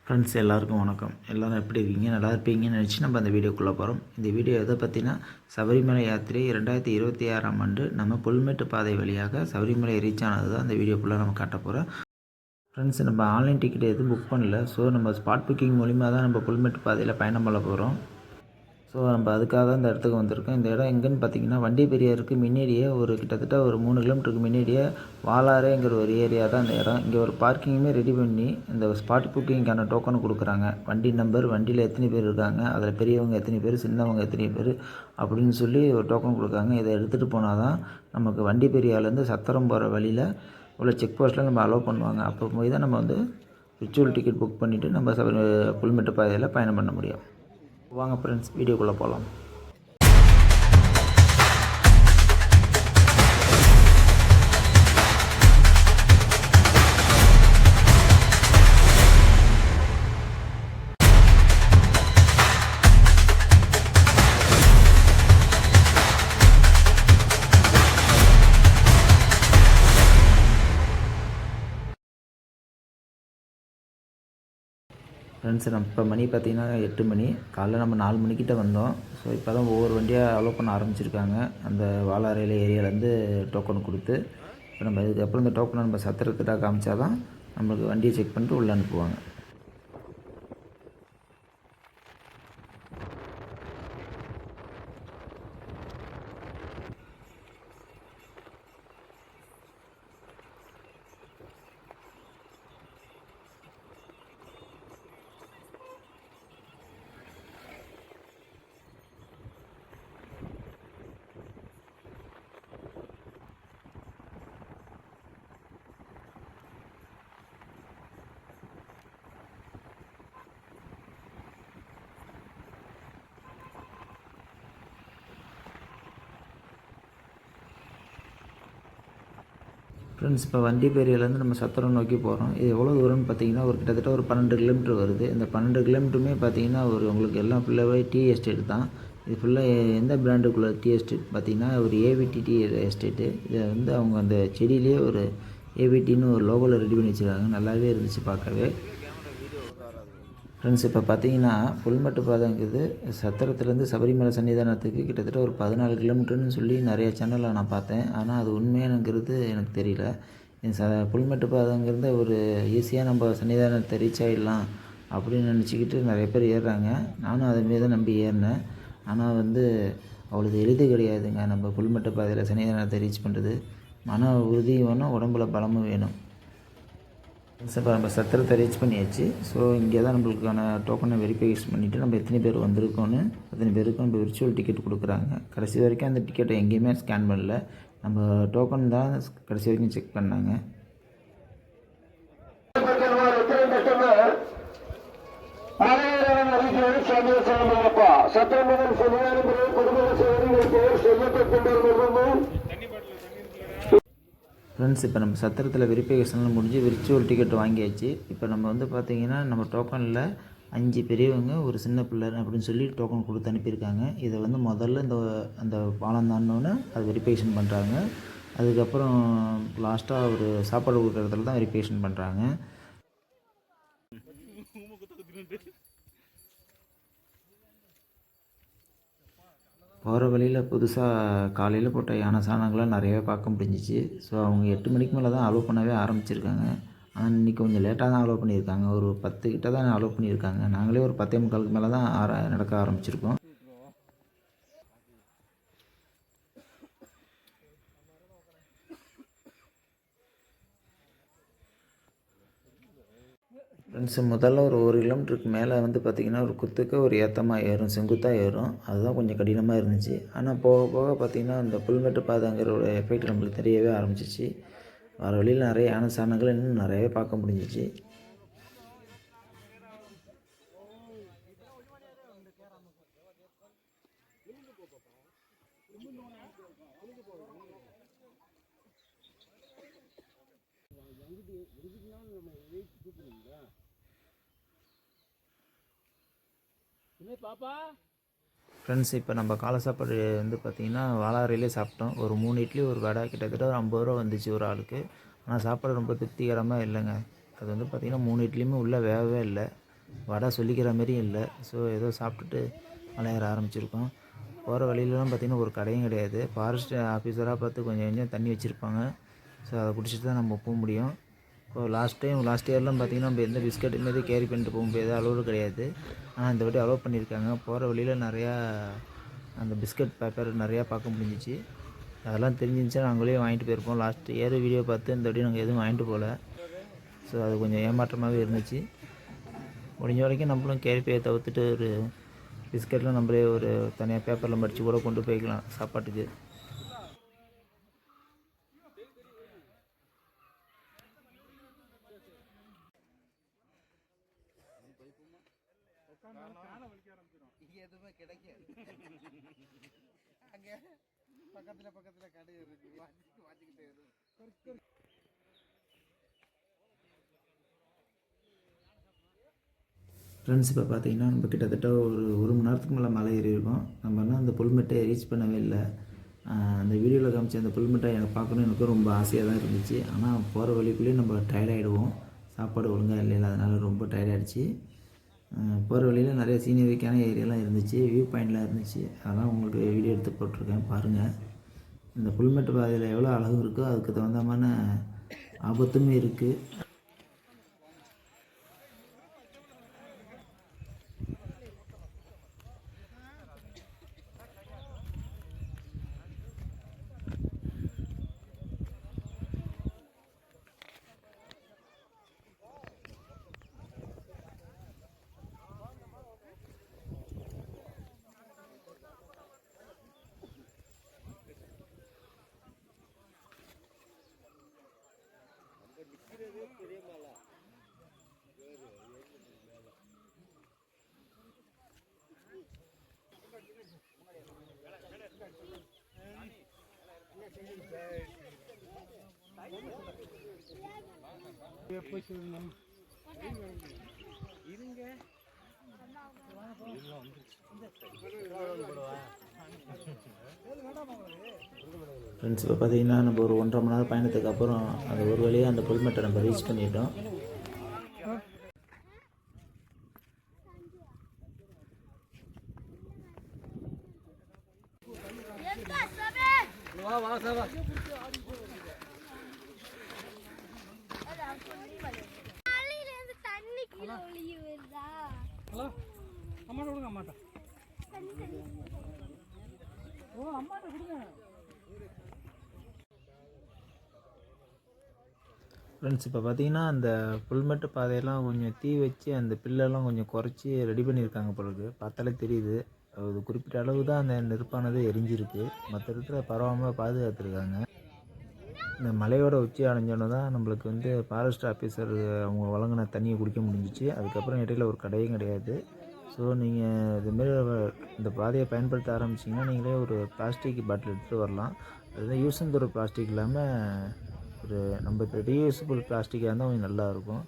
Friends எல்லாருக்கும் வணக்கம். எல்லோரும் எப்படி இருக்கீங்க? நல்லா இருப்பீங்கன்னு நினச்சி நம்ம அந்த வீடியோக்குள்ளே போகிறோம். இந்த வீடியோ எதை பற்றினா, சபரிமலை யாத்திரை 2026ஆம் ஆண்டு நம்ம புல்மேட்டு பாதை வழியாக சபரிமலை ரீச் ஆனது தான் அந்த வீடியோக்குள்ளே நம்ம காட்ட போகிறோம். ஃப்ரெண்ட்ஸ், நம்ம ஆன்லைன் டிக்கெட் எதுவும் புக் பண்ணல. ஸோ நம்ம ஸ்பாட் புக்கிங் மூலிமா தான் நம்ம புல்மேட்டு பாதையில் பயணம் பண்ண போகிறோம். ஸோ நம்ம அதுக்காக தான் இந்த இடத்துக்கு வந்திருக்கோம். இந்த இடம் எங்கேன்னு பார்த்தீங்கன்னா, வண்டி பெரியாருக்கு முன்னாடியே கிட்டத்தட்ட ஒரு 3 கிலோமீட்டருக்கு முன்னாடியே வாலாரேங்கிற ஒரு ஏரியா தான் இந்த இடம். இங்கே ஒரு பார்க்கிங்குமே ரெடி பண்ணி இந்த ஸ்பாட் புக்கிங்கான டோக்கன் கொடுக்குறாங்க. வண்டி நம்பர், வண்டியில் எத்தனை பேர் இருக்காங்க, அதில் பெரியவங்க எத்தனை பேர், சின்னவங்க எத்தனை பேர் அப்படின்னு சொல்லி ஒரு டோக்கன் கொடுக்காங்க. இதை எடுத்துகிட்டு போனால் தான் நமக்கு வண்டி பெரியாலேருந்து சத்திரம் போகிற வழியில் உள்ள செக் போஸ்ட்டில் நம்ம அலோவ் பண்ணுவாங்க. அப்போ போய் தான் நம்ம வந்து விர்ச்சுவல் டிக்கெட் புக் பண்ணிவிட்டு நம்ம புல்மேட்டு பாதையில் பயணம் பண்ண முடியும். வாங்க ஃப்ரெண்ட்ஸ், வீடியோக்குள்ளே போகலாம். ஃப்ரெண்ட்ஸ், நம்ம இப்போ மணி பார்த்திங்கன்னா 8 மணி. காலைல நம்ம 4 மணிக்கிட்ட வந்தோம். ஸோ இப்போ தான் ஒவ்வொரு வண்டியாக அலோவ் பண்ண ஆரம்பிச்சிருக்காங்க. அந்த வாலாரையில் ஏரியாவிலேருந்து டோக்கன் கொடுத்து, இப்போ நம்ம இதுக்கப்புறம் இந்த டோக்கனை நம்ம சத்திரத்திட்ட காமிச்சா தான் நம்மளுக்கு வண்டியை செக் பண்ணிட்டு உள்ளே அனுப்புவாங்க. ஃப்ரெண்ட்ஸ், இப்போ வண்டிப்பேரியிலேருந்து நம்ம சத்திரம் நோக்கி போகிறோம். இது எவ்வளோ தூரம்னு பார்த்தீங்கன்னா, கிட்டத்தட்ட ஒரு 12 கிலோமீட்டர் வருது. இந்த 12 கிலோமீட்டருமே பார்த்தீங்கன்னா உங்களுக்கு எல்லாம் ஃபுல்லாகவே டீ எஸ்டேட் தான். இது ஃபுல்லாக எந்த பிராண்டுக்குள்ள டீ எஸ்டேட் பார்த்தீங்கன்னா, ஒரு ஏவிடி டீ எஸ்டேட்டு. இதை வந்து அவங்க அந்த செடியிலேயே ஒரு ஏவிடின்னு ஒரு லோகோவில் ரெடி பண்ணி வச்சுருக்காங்க. நல்லாவே இருந்துச்சு பார்க்கவே. ஃப்ரெண்ட்ஸ், இப்போ பார்த்தீங்கன்னா புல்மேட்டு பாதைங்கிறது சத்திரத்துலேருந்து சபரிமலை சன்னிதானத்துக்கு கிட்டத்தட்ட ஒரு 14 கிலோமீட்டர்னு சொல்லி நிறைய சேனலில் நான் பார்த்தேன். ஆனால் அது உண்மையானுங்கிறது எனக்கு தெரியல. புல்மேட்டு பாதைங்கிறது ஒரு ஈஸியாக நம்ம சன்னிதானத்தை ரீச் ஆகிடலாம் அப்படின்னு நினச்சிக்கிட்டு நிறைய பேர் ஏறுறாங்க. நானும் அதை மாரி தான் நம்பி ஏறினேன். ஆனால் வந்து அவ்வளோ எளிது கிடையாதுங்க. நம்ம புல்மேட்டு பாதையில் சன்னிதானத்தை ரீச் பண்ணுறது மன உறுதியும் வேணும், உடம்புல பலமும் வேணும். இப்போ நம்ம சத்திரத்தை ரீச் பண்ணியாச்சு. ஸோ இங்கே தான் நம்மளுக்கான டோக்கனை வெரிஃபிகேஷன் பண்ணிவிட்டு நம்ம எத்தனை பேர் வந்திருக்கோன்னு அத்தனை பேருக்கும் நம்ம விர்ச்சுவல் டிக்கெட் கொடுக்குறாங்க. கடைசி வரைக்கும் அந்த டிக்கெட்டை எங்கேயுமே ஸ்கேன் பண்ணல. நம்ம டோக்கன் தான் கடைசி வரைக்கும் செக் பண்ணாங்க. ஃப்ரெண்ட்ஸ், இப்போ நம்ம சத்திரத்தில் வெரிஃபிகேஷன்லாம் முடிஞ்சு விர்ச்சுவல் டிக்கெட் வாங்கியாச்சு. இப்போ நம்ம வந்து பார்த்திங்கன்னா நம்ம டோக்கனில் 5 பெரியவங்க ஒரு சின்ன பிள்ளை அப்படின்னு சொல்லி டோக்கன் கொடுத்து அனுப்பியிருக்காங்க. இதை வந்து முதல்ல அந்த பாலம் தாண்டோன்னு அது வெரிஃபிகேஷன் பண்ணுறாங்க. அதுக்கப்புறம் லாஸ்ட்டாக ஒரு சாப்பாடு கொடுக்குற இடத்துல தான் வெரிஃபிகேஷன் பண்ணுறாங்க. போகிற வழியில் புதுசாக காலையில் போட்ட யானை சாணங்கள்லாம் நிறையவே பார்க்க முடிஞ்சிச்சு. ஸோ அவங்க 8 மணிக்கு மேலே தான் அலோவ் பண்ணவே ஆரம்பிச்சிருக்காங்க. ஆனால் இன்றைக்கி கொஞ்சம் லேட்டாக தான் அலோவ் பண்ணியிருக்காங்க. ஒரு 10 கிட்ட தான் அலோவ் பண்ணியிருக்காங்க. நாங்களே ஒரு 10:45 மேலே தான் நடக்க ஆரம்பிச்சிருக்கோம். ஃப்ரெண்ட்ஸ், முதல்ல ஒரு கிலோமீட்டருக்கு மேலே வந்து பார்த்திங்கன்னா ஒரு குத்துக்கு ஒரு ஏற்றமாக ஏறும், செங்குத்தாக ஏறும். அதுதான் கொஞ்சம் கடினமாக இருந்துச்சு. ஆனால் போக போக பார்த்திங்கன்னா இந்த புல்மேட்டு பாதைங்கிற ஒரு எஃபெக்ட் நம்மளுக்கு தெரியவே ஆரம்பிச்சிச்சு. வர வழியில் நிறைய யானை சாணங்கள் இன்னும் நிறையவே பார்க்க முடிஞ்சிச்சு. ஃப்ரெண்ட்ஸ், இப்போ நம்ம காலை சாப்பாடு வந்து பார்த்திங்கன்னா வாலாரையிலே சாப்பிட்டோம். ஒரு 3 இட்லி ஒரு வடை, கிட்டத்தட்ட ஒரு 50 ரூபா வந்துச்சு ஒரு ஆளுக்கு. ஆனால் சாப்பாடு ரொம்ப திருப்திகரமாக இல்லைங்க. அது வந்து பார்த்திங்கன்னா 3 இட்லியுமே உள்ளே வேகவே இல்லை. வடை சொல்லிக்கிற மாதிரியும் இல்லை. ஸோ ஏதோ சாப்பிட்டுட்டு மலை ஏற ஆரம்பிச்சிருக்கோம். போகிற வழியிலலாம் பார்த்திங்கன்னா ஒரு கடையும் கிடையாது. ஃபாரஸ்ட் ஆஃபீஸராக பார்த்து கொஞ்சம் கொஞ்சம் தண்ணி வச்சுருப்பாங்க. ஸோ அதை குடிச்சிட்டு தான் நம்ம போக முடியும். இப்போ லாஸ்ட் இயர்லாம் பார்த்திங்கன்னா நம்ம எந்த பிஸ்கட் மாரி கேரி பண்ணிட்டு போக முடியாது, அலோடு கிடையாது. ஆனால் இந்த வாட்டி அலோவ் பண்ணியிருக்காங்க. போகிற வழியில் நிறையா அந்த பிஸ்கட் பேப்பர் நிறையா பார்க்க முடிஞ்சிச்சு. அதெல்லாம் தெரிஞ்சிருந்துச்சா நாங்களே வாங்கிட்டு போயிருப்போம். லாஸ்ட் இயர் வீடியோ பார்த்து இந்த வாட்டி நாங்கள் எதுவும் வாங்கிட்டு போகல. ஸோ அது கொஞ்சம் ஏமாற்றமாகவே இருந்துச்சு. முடிஞ்ச வரைக்கும் நம்மளும் கேரி பேயை தவிர்த்துட்டு ஒரு பிஸ்கெட்லாம் நம்மளே ஒரு தனியாக பேப்பரில் மடித்து கூட கொண்டு போய்க்கலாம் சாப்பாட்டுக்கு. எதுவுமே கிடைக்காது. அங்கே பக்கத்தில் கடை இருக்கு, வாங்கிக்கிட்டே இருக்கு. ஃப்ரெண்ட்ஸ், இப்போ பார்த்தீங்கன்னா நம்ம கிட்டத்தட்ட ஒரு மணி நேரத்துக்கு மேலே மலை ஏறி இருக்கோம். நம்ம இன்னும் அந்த புல்மெட்டை ரீச் பண்ணவே இல்லை. அந்த வீடியோவில் காமிச்ச அந்த புல்மெட்டை எனக்கு பார்க்கணும் எனக்கு ரொம்ப ஆசையாக தான் இருந்துச்சு. ஆனால் போகிற வழிக்குள்ளேயே நம்ம டயர்டாகிடுவோம், சாப்பாடு ஒழுங்காக இல்லைல்ல, அதனால் ரொம்ப டயர்டாகிடுச்சு. போகிற வழியில் நிறைய சீனரிக்கான ஏரியாலாம் இருந்துச்சு, வியூ பாயிண்ட்லாம் இருந்துச்சு. அதெல்லாம் உங்களுக்கு வீடியோ எடுத்து போட்டிருக்கேன் பாருங்கள். இந்த புல்மெட்டு பாதையில் எவ்வளோ அழகு இருக்கோ அதுக்கு தகுந்தமான ஆபத்துமே இருக்குது. ஃப்ரெண்ட்ஸ், இப்போ பார்த்தீங்கன்னா நம்ம ஒரு 1.5 மணி நேரம் பயணத்துக்கு அப்புறம் அந்த ஒரு வழியாக அந்த புல்மெட்டை நம்ம ரீச் பண்ணிட்டோம். ஃப்ரெண்ட்ஸ், இப்போ பார்த்தீங்கன்னா அந்த புல்மெட்டு பாதையெல்லாம் கொஞ்சம் தீ வச்சு அந்த பில்லெல்லாம் கொஞ்சம் குறைச்சி ரெடி பண்ணியிருக்காங்க போல இருக்குது. பார்த்தாலே தெரியுது. அது குறிப்பிட்ட அளவு தான் அந்த நெருப்பானது எரிஞ்சிருக்கு, மற்ற இடத்துல பரவாமல் பாதுகாத்துருக்காங்க. இந்த மலையோட உச்சி அடைஞ்சோன்னு தான் நம்மளுக்கு வந்து ஃபாரஸ்ட் ஆஃபீஸர் அவங்க வழங்கின தண்ணியை குடிக்க முடிஞ்சிச்சு. அதுக்கப்புறம் இடையில ஒரு கடையும் கிடையாது. ஸோ நீங்கள் இதுமாரி இந்த பாதையை பயன்படுத்த ஆரம்பிச்சிங்கன்னா நீங்களே ஒரு பிளாஸ்டிக் பாட்டில் எடுத்துகிட்டு வரலாம். அதுதான் யூஸ் அண்ட் த்ரோ பிளாஸ்டிக் இல்லாமல் ஒரு நம்ம இப்போ ரீயூஸபிள் பிளாஸ்டிக்காக இருந்தால் கொஞ்சம் நல்லாயிருக்கும்.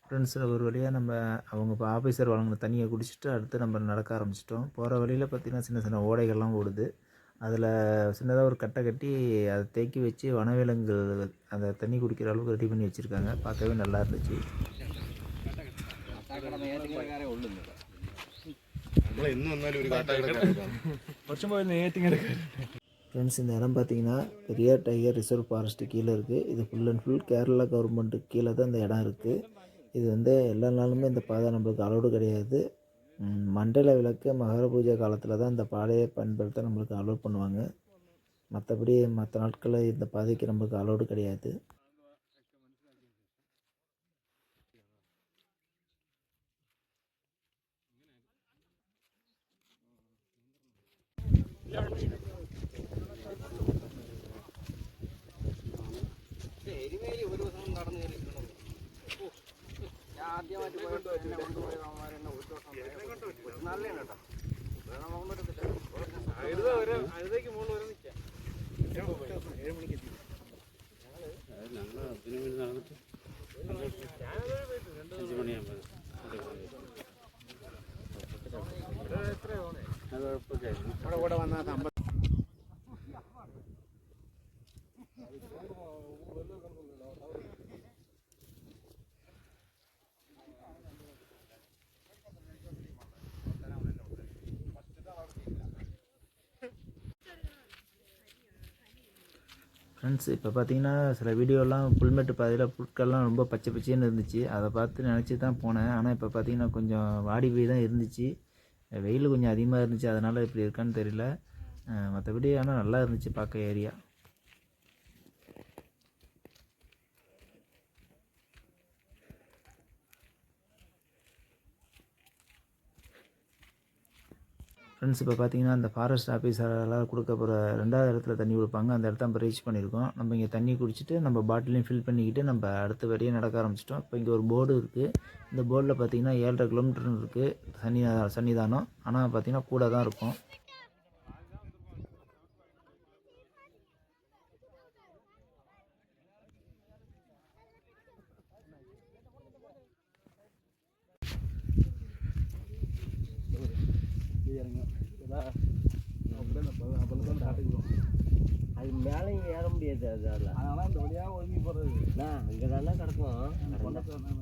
ஃப்ரெண்ட்ஸில் ஒரு வழியாக நம்ம அவங்க இப்போ ஆஃபீஸர் வழங்கின தண்ணியை குடிச்சிட்டு அடுத்து நம்ம நடக்க ஆரம்பிச்சிட்டோம். போகிற வழியில் பார்த்திங்கன்னா சின்ன சின்ன ஓடைகள்லாம் ஓடுது. அதில் சின்னதாக ஒரு கட்டை கட்டி அதை தேக்கி வச்சு வனவிலங்குகள் அந்த தண்ணி குடிக்கிற அளவுக்கு ரெடி பண்ணி வச்சுருக்காங்க. பார்க்கவே நல்லா இருந்துச்சு. ஃப்ரெண்ட்ஸ், இந்த இடம் பார்த்தீங்கன்னா பெரியார் டைகர் ரிசர்வ் ஃபாரஸ்ட்டு கீழே இருக்குது. இது ஃபுல் அண்ட் ஃபுல் கேரளா கவர்மெண்ட்டுக்கு கீழே தான் இந்த இடம் இருக்குது. இது வந்து எல்லா நாளுமே இந்த பாதை நம்மளுக்கு அலோடு கிடையாது. மண்டல விளக்கு மகர பூஜை காலத்தில் தான் இந்த பாதையை பயன்படுத்த நம்மளுக்கு அலோட் பண்ணுவாங்க. மற்றபடி மற்ற நாட்களில் இந்த பாதைக்கு நம்மளுக்கு அலோடு கிடையாது. എരിമേലി ഒരു ദിവസം നടന്നു കയറിയിട്ടുണ്ടോ? ഞാൻ ആദ്യമായിട്ട് പോയപ്പോൾ എന്നെ കൊണ്ടുപോയ അവന്മാരെന്നെ ഒരു ദിവസം നല്ലതാണ് കേട്ടോ. നോക്കാൻ പറ്റത്തില്ല. അതിലേക്ക് മുകളിൽ വരെ നിൽക്കാം. 7 മണിക്ക് എത്തി. ഞങ്ങൾ അതിനു വേണ്ടി നടന്നിട്ട് 5 മണിയാകുമ്പോൾ എത്രയാണ് അവിടെ വന്നാൽ ஃப்ரெண்ட்ஸ் இப்போ பார்த்தீங்கன்னா சில வீடியோலாம் புல்மேட்டு பாதையில் புற்கள்லாம் ரொம்ப பச்சை பச்சைன்னு இருந்துச்சு. அதை பார்த்து நினச்சி தான் போனேன். ஆனால் இப்போ பார்த்தீங்கன்னா கொஞ்சம் வாடி போய் தான் இருந்துச்சு. வெயில் கொஞ்சம் அதிகமாக இருந்துச்சு, அதனால் இப்படி இருக்கான்னு தெரியல. மற்றபடி ஆனால் நல்லா இருந்துச்சு பார்க்க ஏரியா. ஃப்ரெண்ட்ஸ் இப்போ பார்த்தீங்கன்னா அந்த ஃபாரஸ்ட் ஆஃபீஸரெல்லாம் கொடுக்க போகிற 2வது இடத்துல தண்ணி கொடுப்பாங்க. அந்த இடத்த நம்ம ரீச் பண்ணியிருக்கோம். நம்ம இங்கே தண்ணி குடிச்சிட்டு நம்ம பாட்டிலையும் ஃபில் பண்ணிக்கிட்டு நம்ம அடுத்த வழியே நடக்க ஆரம்பிச்சிட்டோம். இப்போ இங்கே ஒரு போர்டு இருக்குது. இந்த போர்டில் பார்த்தீங்கன்னா 7.5 கிலோமீட்டர் இருக்குது சன்னிதானம். ஆனால் பார்த்தீங்கன்னா கூட தான் இருக்கும். அது மேலேயும் ஏற முடியாது. அதனால அந்த வழியாக ஒதுங்கி போகிறது அங்கே தானே கிடக்கும்.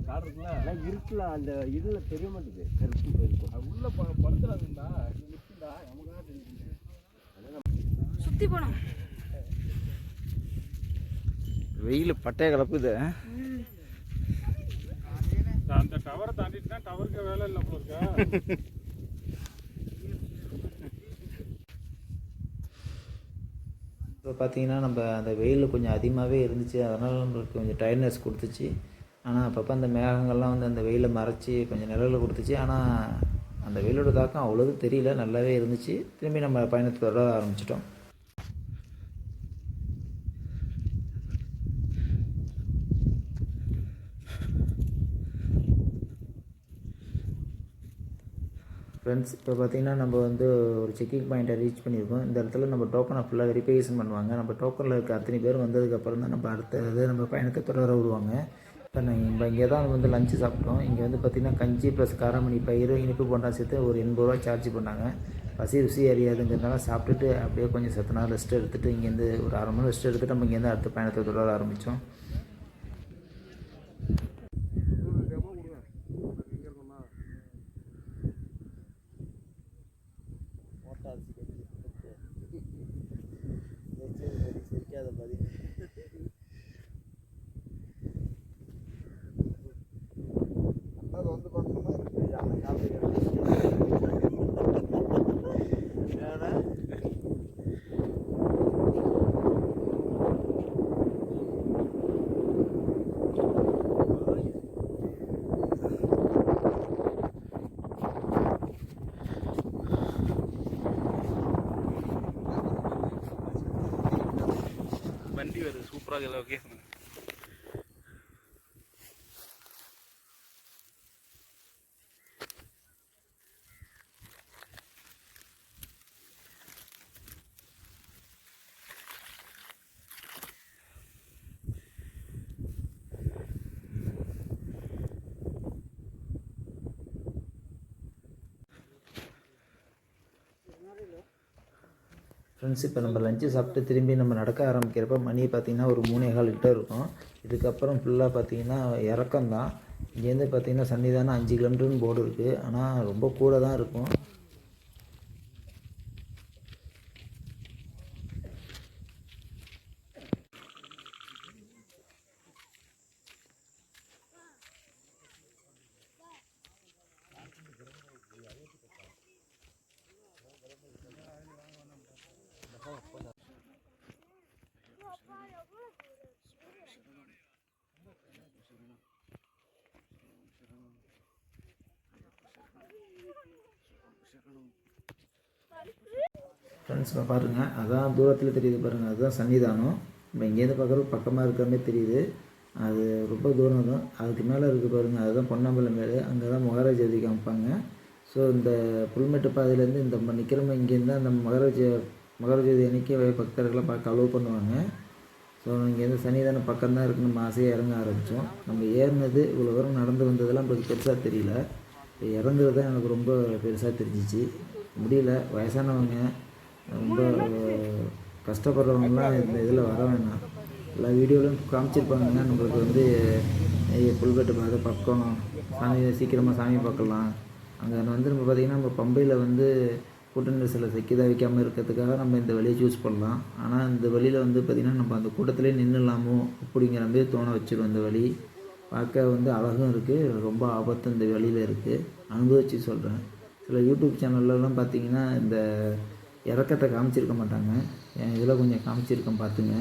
காடு இருக்குல்ல, ஆனால் இருக்கலாம். அந்த இதில் தெரிய மாட்டேங்குது. கருப்பு போயிருக்கும். அது உள்ள படுத்துறாதுண்டா, நிற்குண்டா, நமக்காக தெரியும். சுற்றி போனோம். வெயில் பட்டையை கிளப்புது. அந்த டவரை தாண்டிட்டு தான் டவருக்கு வேலை இல்லை போல இருக்கா. இப்போ பார்த்தீங்கன்னா நம்ம அந்த வெயில் கொஞ்சம் அதிகமாகவே இருந்துச்சு. அதனால் நம்மளுக்கு கொஞ்சம் டயர்ட்னஸ் கொடுத்துச்சு. ஆனால் அப்பப்போ அந்த மேகங்கள்லாம் வந்து அந்த வெயிலை மறைச்சி கொஞ்சம் நிழல் கொடுத்துச்சு. ஆனால் அந்த வெயிலோட தாக்கம் அவ்வளோது தெரியல, நல்லாவே இருந்துச்சு. திரும்பி நம்ம பயணத்தை தொடர ஆரம்பிச்சிட்டோம். ஃப்ரெண்ட்ஸ் இப்போ பார்த்தீங்கன்னா நம்ம வந்து ஒரு செக்கிங் பாயிண்ட்டை ரீச் பண்ணியிருக்கோம். இந்த இடத்துல நம்ம டோக்கனை ஃபுல்லாக வெரிஃபிகேஷன் பண்ணுவாங்க. நம்ம டோக்கனில் இருக்க அத்தனை பேர் வந்ததுக்கப்புறம் தான் நம்ம அடுத்தது நம்ம பயணத்தை தொடர விடுவாங்க. இப்போ நம்ம இங்கே தான் வந்து லஞ்சு சாப்பிட்டோம். இங்கே வந்து பார்த்திங்கன்னா கஞ்சி ப்ளஸ் காரமணி பயிர் இனிப்பு போண்டா சேர்த்து ஒரு 80 ரூபா சார்ஜ் பண்ணாங்க. பசி ருசி அறியாதுங்கிறதுனால சாப்பிட்டுட்டு அப்படியே கொஞ்சம் சத்தனா ரெஸ்ட் எடுத்துகிட்டு இங்கேருந்து ஒரு 1/2 மணி ரெஸ்ட் எடுத்துகிட்டு நம்ம இங்கேருந்து அடுத்த பயணத்தை தொடர ஆரம்பித்தோம். வண்டி வருது சூப்பராக இல்லை. ஓகே ஃப்ரெண்ட்ஸ் இப்போ நம்ம லஞ்சு சாப்பிட்டு திரும்பி நம்ம நடக்க ஆரம்பிக்கிறப்ப மணி பார்த்திங்கன்னா ஒரு 3.25 கிட்ட இருக்கும். இதுக்கப்புறம் ஃபுல்லாக பார்த்திங்கன்னா இறக்கம் தான். இங்கேருந்து பார்த்திங்கன்னா சன்னிதானம் 5 கிலோமீட்டர்னு போர்டு இருக்குது. ஆனால் ரொம்ப கூட தான் இருக்கும். ஃப்ரெண்ட்ஸ் இப்போ பாருங்கள், அதான் தூரத்தில் தெரியுது பாருங்கள், அதுதான் சன்னிதானம். நம்ம இங்கேருந்து பார்க்குறது பக்கமாக இருக்கிற மாதிரி தெரியுது. அது ரொம்ப தூரம் தான். அதுக்கு மேலே இருக்குது பாருங்கள், அதுதான் பொன்னம்பலம் மேடு. அங்கே தான் மகாராஜ ஜோதி காமிப்பாங்க. ஸோ இந்த புல்மேட்டு பாதையிலேருந்து இந்த நிற்கிறோம், இங்கேருந்து அந்த மகாராஜ ஜோதி அன்றைக்கி பக்தர்களை பார்க்க அலோவ் பண்ணுவாங்க. ஸோ இங்கேருந்து சன்னிதானம் பக்கம் தான் இருக்குது. நம்ம ஆசையாக இறங்க ஆரம்பித்தோம். நம்ம ஏறினது இவ்வளோ தூரம் நடந்து வந்ததெல்லாம் நம்மளுக்கு பெருசாக தெரியல. இறங்குறது தான் எனக்கு ரொம்ப பெருசாக தெரிஞ்சிச்சு. முடியல, வயசானவங்க ரொம்ப கஷ்டப்படுறவங்களாம் இந்த இதில் வர வேணாம். எல்லா வீடியோலையும் காமிச்சிருப்பாங்க. நம்மளுக்கு வந்து புல்மேட்டு பாதை பக்கம், சாமி சீக்கிரமாக சாமி பார்க்கலாம். அங்கே வந்து நம்ம பார்த்திங்கன்னா நம்ம பம்பையில் வந்து கூட்ட நெரிசலில் சிக்கி தவிக்காமல் இருக்கிறதுக்காக நம்ம இந்த வழியை சூஸ் பண்ணலாம். ஆனால் இந்த வழியில் வந்து பார்த்திங்கன்னா நம்ம அந்த கூட்டத்திலே நின்றுலாமோ அப்படிங்கிற மாதிரி தோண வச்சிடும். இந்த வழி பார்க்க வந்து அழகும் இருக்குது, ரொம்ப ஆபத்தும் இந்த வழியில் இருக்குது. அனுபவித்து சொல்கிறேன். சில யூடியூப் சேனல்லலாம் பார்த்திங்கன்னா இந்த இறக்கத்தை காமிச்சிருக்க மாட்டாங்க. என் இதில் கொஞ்சம் காமிச்சிருக்கேன் பார்த்துங்க.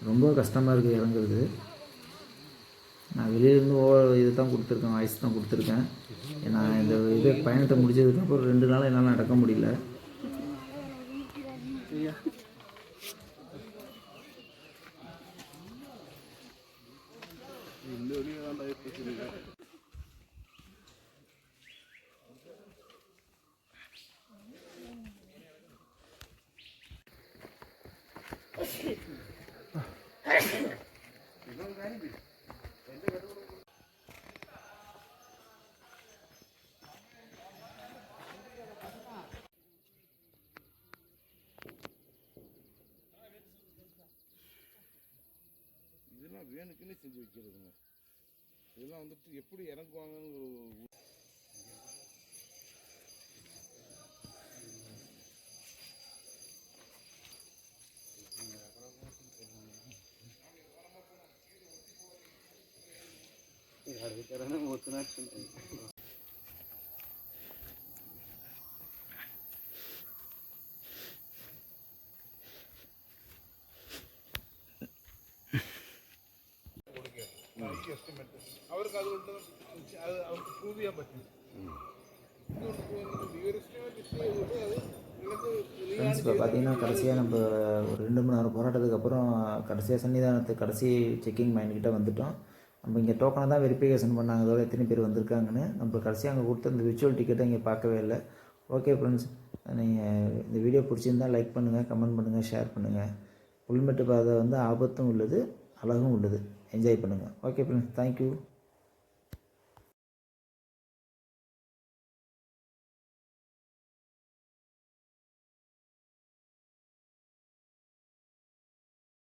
ரொம்ப கஷ்டமாக இருக்குது இறங்குறது. நான் வெளியிலேருந்து இது தான் கொடுத்துருக்கேன், வாய்ஸ் தான் கொடுத்துருக்கேன். நான் இந்த இது பயணத்தை முடிச்சதுக்கப்புறம் 2 நாள் என்னால் நடக்க முடியல. இதெல்லாம் வேணுக்குன்னு செஞ்சு வைக்கிறதுங்க. இதெல்லாம் வந்துட்டு எப்படி இறங்குவாங்கன்னு അവർക്ക് അതുകൊണ്ട് അവർക്ക് പ്രൂവ് ചെയ്യാൻ പറ്റും. ஃப்ரெண்ட்ஸ், இப்போ பார்த்தீங்கன்னா கடைசியாக நம்ம ஒரு 2 மணி நேரம் போராட்டத்துக்கு அப்புறம் கடைசியாக சன்னிதானத்துக்கு கடைசி செக்கிங் மைண்ட்கிட்ட வந்துவிட்டோம். நம்ம இங்கே டோக்கனை தான் வெரிஃபிகேஷன் பண்ணாங்க, அதோட எத்தனை பேர் வந்திருக்காங்கன்னு. நம்ம கடைசியாக அங்கே கொடுத்த இந்த விர்ச்சுவல் டிக்கெட்டை இங்கே பார்க்கவே இல்லை. ஓகே ஃப்ரெண்ட்ஸ், நீங்கள் இந்த வீடியோ பிடிச்சிருந்தால் லைக் பண்ணுங்கள், கமெண்ட் பண்ணுங்கள், ஷேர் பண்ணுங்கள். புல்மெட்டு பாதை வந்து ஆபத்தும் உள்ளது, அழகும் உள்ளது. என்ஜாய் பண்ணுங்கள். Okay friends, thank you.